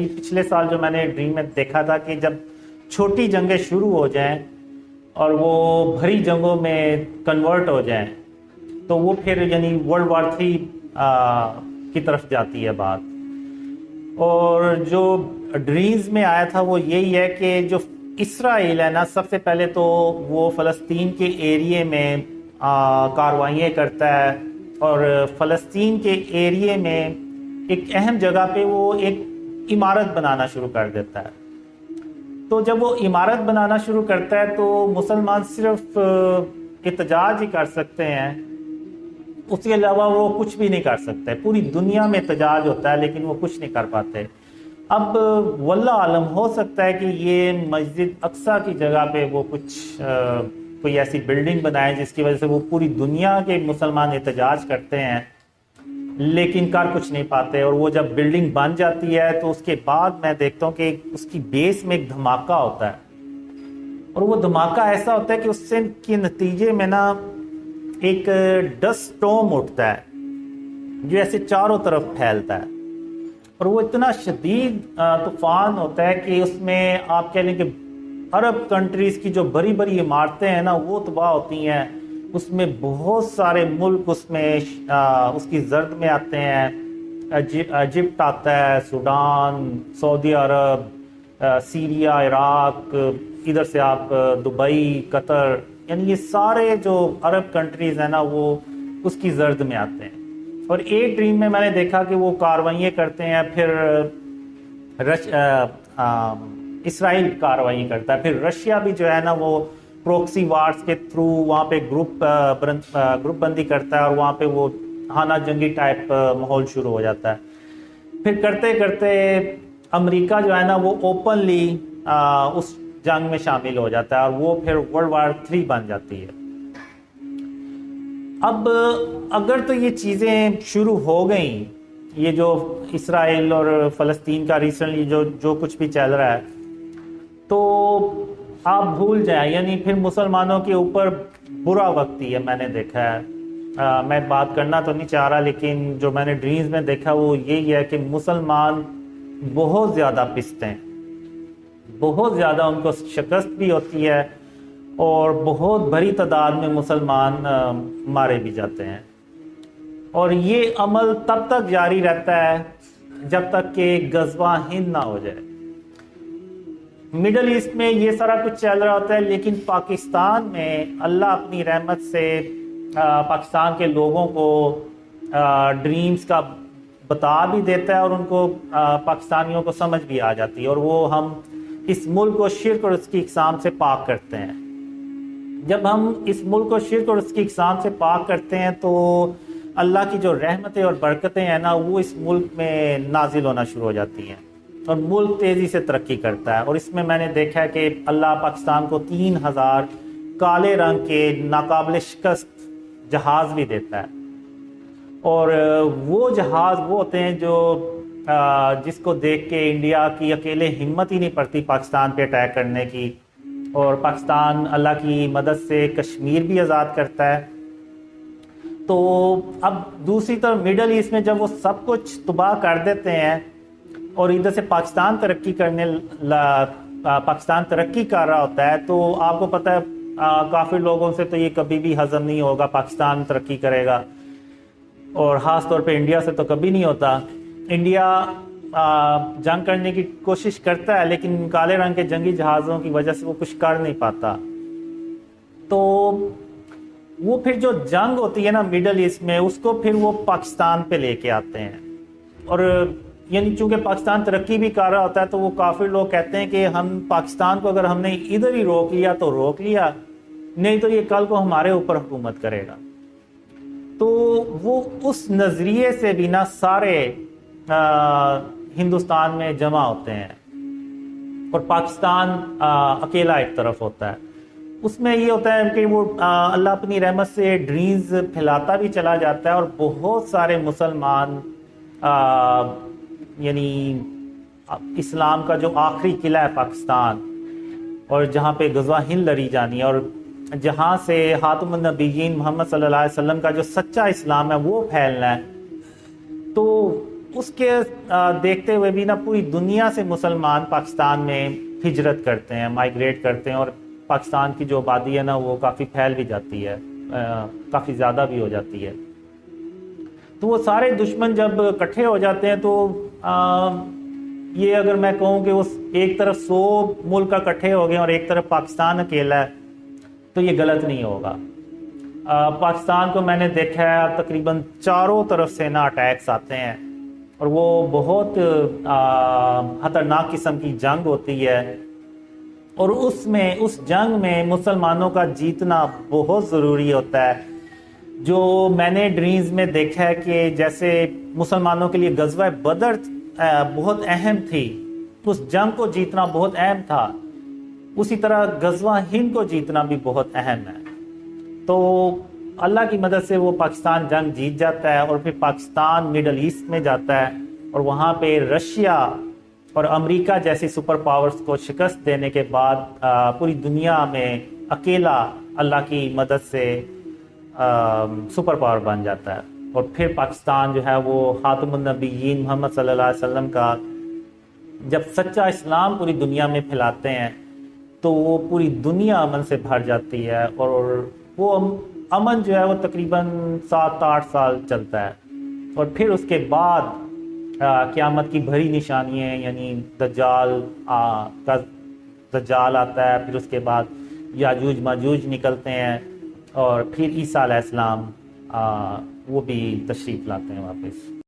ابھی پچھلے سال جو میں نے ڈریم میں دیکھا تھا کہ جب چھوٹی جنگیں شروع ہو جائیں اور وہ بھری جنگوں میں کنورٹ ہو جائیں تو وہ پھر یعنی ورلڈ وار 3 کی طرف جاتی ہے بات. اور جو ڈریمز میں آیا تھا وہ یہی ہے کہ جو اسرائیل ہے نا، سب سے پہلے تو وہ فلسطین کے ایریے میں کارروائیاں کرتا ہے اور فلسطین کے ایریے میں ایک اہم جگہ پہ وہ ایک عمارت بنانا شروع کر دیتا ہے. تو جب وہ عمارت بنانا شروع کرتا ہے تو مسلمان صرف احتجاج ہی کر سکتے ہیں، اس کے علاوہ وہ کچھ بھی نہیں کر سکتے. پوری دنیا میں احتجاج ہوتا ہے لیکن وہ کچھ نہیں کر پاتے. اب واللہ عالم، ہو سکتا ہے کہ یہ مسجد اقصیٰ کی جگہ پہ وہ کچھ کوئی ایسی بلڈنگ بنائے جس کی وجہ سے وہ پوری دنیا کے مسلمان احتجاج کرتے ہیں لیکن کر کچھ نہیں پاتے. اور وہ جب بلڈنگ بن جاتی ہے تو اس کے بعد میں دیکھتا ہوں کہ اس کی بیس میں ایک دھماکہ ہوتا ہے، اور وہ دھماکہ ایسا ہوتا ہے کہ اس سے کے نتیجے میں نا ایک ڈسٹ اسٹارم اٹھتا ہے جو ایسے چاروں طرف پھیلتا ہے، اور وہ اتنا شدید طوفان ہوتا ہے کہ اس میں آپ کہہ لیں کہ عرب کنٹریز کی جو بڑی بڑی عمارتیں ہیں نا وہ تباہ ہوتی ہیں. اس میں بہت سارے ملک اس میں اس کی زرد میں آتے ہیں. ایجپٹ آتا ہے، سوڈان، سعودی عرب، سیریا، عراق، ادھر سے آپ دبئی، قطر، یعنی یہ سارے جو عرب کنٹریز ہیں نا وہ اس کی زرد میں آتے ہیں. اور ایک ڈریم میں نے دیکھا کہ وہ کارروائیاں کرتے ہیں، پھر اسرائیل کارروائی کرتا ہے، پھر رشیا بھی جو ہے نا وہ پروکسی وارز کے تھرو وہاں پہ گروپ بندی کرتا ہے اور وہاں پہ وہ ہانہ جنگی ٹائپ ماحول شروع ہو جاتا ہے. پھر کرتے کرتے امریکہ جو ہے نا وہ اوپنلی اس جنگ میں شامل ہو جاتا ہے اور وہ پھر ورلڈ وار 3 بن جاتی ہے. اب اگر تو یہ چیزیں شروع ہو گئیں، یہ جو اسرائیل اور فلسطین کا ریسنٹلی جو کچھ بھی چل رہا ہے، تو آپ بھول جائیں، یعنی پھر مسلمانوں کے اوپر برا وقت ہی ہے. میں نے دیکھا ہے، میں بات کرنا تو نہیں چاہ رہا لیکن جو میں نے ڈریمز میں دیکھا وہ یہی ہے کہ مسلمان بہت زیادہ پستے ہیں، بہت زیادہ ان کو شکست بھی ہوتی ہے اور بہت بڑی تعداد میں مسلمان مارے بھی جاتے ہیں. اور یہ عمل تب تک جاری رہتا ہے جب تک کہ غزوہ ہند نہ ہو جائے. مڈل ایسٹ میں یہ سارا کچھ چل رہا ہوتا ہے لیکن پاکستان میں اللہ اپنی رحمت سے پاکستان کے لوگوں کو ڈریمز کا بتا بھی دیتا ہے اور ان کو پاکستانیوں کو سمجھ بھی آ جاتی ہے، اور وہ ہم اس ملک کو شرک اور اس کی اقسام سے پاک کرتے ہیں. جب ہم اس ملک کو شرک اور اس کی اقسام سے پاک کرتے ہیں تو اللہ کی جو رحمتیں اور برکتیں ہیں نا وہ اس ملک میں نازل ہونا شروع ہو جاتی ہیں اور ملک تیزی سے ترقی کرتا ہے. اور اس میں نے دیکھا ہے کہ اللہ پاکستان کو 3000 کالے رنگ کے ناقابل شکست جہاز بھی دیتا ہے، اور وہ جہاز وہ ہوتے ہیں جو جس کو دیکھ کے انڈیا کی اکیلے ہمت ہی نہیں پڑتی پاکستان پہ اٹیک کرنے کی. اور پاکستان اللہ کی مدد سے کشمیر بھی آزاد کرتا ہے. تو اب دوسری طرف مڈل ایسٹ میں جب وہ سب کچھ تباہ کر دیتے ہیں اور ادھر سے پاکستان ترقی کر رہا ہوتا ہے، تو آپ کو پتہ ہے کافی لوگوں سے تو یہ کبھی بھی ہضم نہیں ہوگا پاکستان ترقی کرے گا، اور خاص طور پہ انڈیا سے تو کبھی نہیں ہوتا. انڈیا جنگ کرنے کی کوشش کرتا ہے لیکن کالے رنگ کے جنگی جہازوں کی وجہ سے وہ کچھ کر نہیں پاتا. تو وہ پھر جو جنگ ہوتی ہے نا مڈل ایسٹ میں، اس کو پھر وہ پاکستان پہ لے کے آتے ہیں. اور یعنی چونکہ پاکستان ترقی بھی کر رہا ہوتا ہے تو وہ کافی لوگ کہتے ہیں کہ ہم پاکستان کو اگر ہم نے ادھر ہی روک لیا تو روک لیا، نہیں تو یہ کل کو ہمارے اوپر حکومت کرے گا. تو وہ اس نظریے سے بھی نہ سارے ہندوستان میں جمع ہوتے ہیں اور پاکستان اکیلا ایک طرف ہوتا ہے. اس میں یہ ہوتا ہے کہ وہ اللہ اپنی رحمت سے ڈریمز پھیلاتا بھی چلا جاتا ہے اور بہت سارے مسلمان یعنی اسلام کا جو آخری قلعہ ہے پاکستان، اور جہاں پہ غزوہ ہند لڑی جانی ہے اور جہاں سے خاتم النبیین محمد صلی اللہ علیہ وسلم کا جو سچا اسلام ہے وہ پھیلنا ہے، تو اس کے دیکھتے ہوئے بھی نا پوری دنیا سے مسلمان پاکستان میں ہجرت کرتے ہیں، مائیگریٹ کرتے ہیں، اور پاکستان کی جو آبادی ہے نا وہ کافی پھیل بھی جاتی ہے، کافی زیادہ بھی ہو جاتی ہے۔ تو وہ سارے دشمن جب اکٹھے ہو جاتے ہیں تو یہ اگر میں کہوں کہ اس ایک طرف 100 ملک اکٹھے ہو گئے اور ایک طرف پاکستان اکیلا ہے تو یہ غلط نہیں ہوگا۔ پاکستان کو میں نے دیکھا ہے تقریباً چاروں طرف سے نا اٹیکس آتے ہیں، اور وہ بہت خطرناک قسم کی جنگ ہوتی ہے، اور اس جنگ میں مسلمانوں کا جیتنا بہت ضروری ہوتا ہے۔ جو میں نے ڈریمز میں دیکھا ہے کہ جیسے مسلمانوں کے لیے غزوہ بدر بہت اہم تھی، اس جنگ کو جیتنا بہت اہم تھا، اسی طرح غزوہ ہند کو جیتنا بھی بہت اہم ہے۔ تو اللہ کی مدد سے وہ پاکستان جنگ جیت جاتا ہے، اور پھر پاکستان مڈل ایسٹ میں جاتا ہے، اور وہاں پہ رشیا اور امریکہ جیسی سپر پاورز کو شکست دینے کے بعد پوری دنیا میں اکیلا اللہ کی مدد سے سپر پاور بن جاتا ہے، اور پھر پاکستان جو ہے وہ خاتم النبیین محمد صلی اللہ علیہ وسلم کا جب سچا اسلام پوری دنیا میں پھیلاتے ہیں تو وہ پوری دنیا امن سے بھر جاتی ہے، اور وہ امن جو ہے وہ تقریباً 7-8 سال چلتا ہے، اور پھر اس کے بعد قیامت کی بڑی نشانیاں، یعنی دجال آتا ہے، پھر اس کے بعد یاجوج ماجوج نکلتے ہیں، اور پھر عیسیٰ علیہ السلام وہ بھی تشریف لاتے ہیں واپس۔